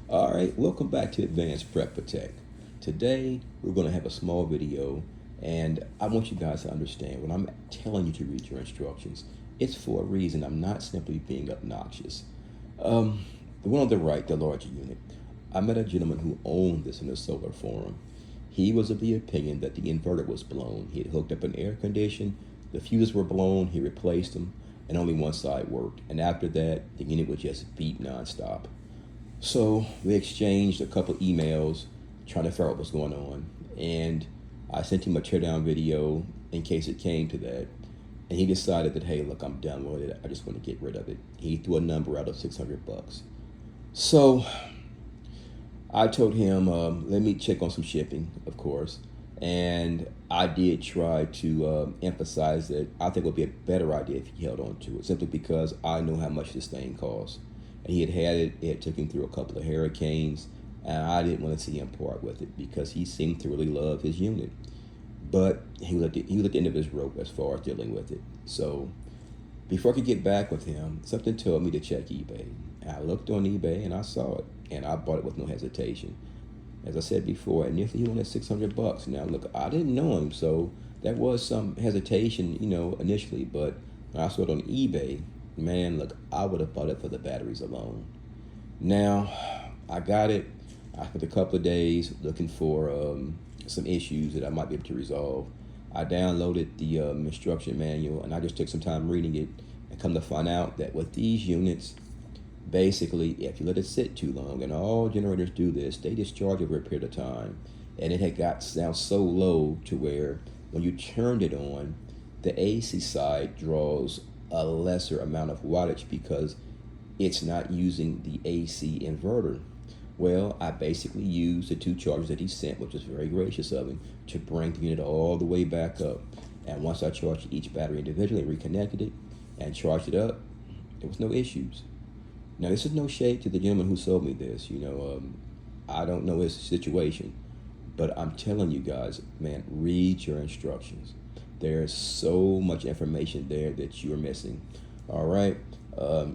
All right, welcome back to Advanced Prep Protect. Today we're going to have a small video, and I want you guys to understand when I'm telling you to read your instructions, it's for a reason. I'm not simply being obnoxious. The one on the right, the larger unit, I met a gentleman who owned this in a solar forum. He was of the opinion that the inverter was blown. He had hooked up an air condition, the fuses were blown, he replaced them, and only one side worked. And after that, the unit would just beep nonstop. So we exchanged a couple emails trying to figure out what was going on. And I sent him a teardown video in case it came to that. And he decided that, hey, look, I'm done with it. I just want to get rid of it. He threw a number out of 600 bucks. So I told him, let me check on some shipping, of course. And I did try to emphasize that I think it would be a better idea if he held on to it, simply because I know how much this thing costs. And he had it, it took him through a couple of hurricanes, and I didn't want to see him part with it because he seemed to really love his unit. But he was at the end of his rope as far as dealing with it. So before I could get back with him, something told me to check eBay. And I looked on eBay and I saw it, and I bought it with no hesitation. As I said before, initially he wanted 600 bucks. Now look, I didn't know him, so there was some hesitation, initially. But when I saw it on eBay, man, look, I would have bought it for the batteries alone. Now, I got it. I spent a couple of days looking for some issues that I might be able to resolve. I downloaded the instruction manual, and I just took some time reading it, and come to find out that with these units, basically, if you let it sit too long, and all generators do this, they discharge over a period of time, and it had got down so low to where when you turned it on, the AC side draws a lesser amount of wattage because it's not using the AC inverter. Well, I basically used the two chargers that he sent, which was very gracious of him, to bring the unit all the way back up. And once I charged each battery individually, reconnected it, and charged it up, there was no issues. Now, this is no shade to the gentleman who sold me this. I don't know his situation, but I'm telling you guys, man, read your instructions. There's so much information there that you're missing. All right.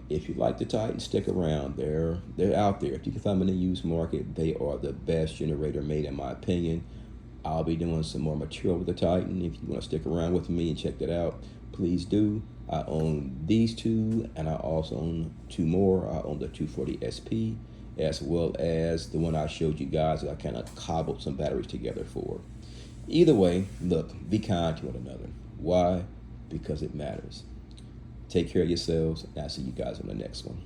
If you like the Titan, stick around. They're out there. If you can find them in the used market, they are the best generator made, in my opinion. I'll be doing some more material with the Titan. If you want to stick around with me and check that out, please do. I own these two, and I also own two more. I own the 240 SP, as well as the one I showed you guys that I kind of cobbled some batteries together for. Either way, look, be kind to one another. Why? Because it matters. Take care of yourselves, and I'll see you guys on the next one.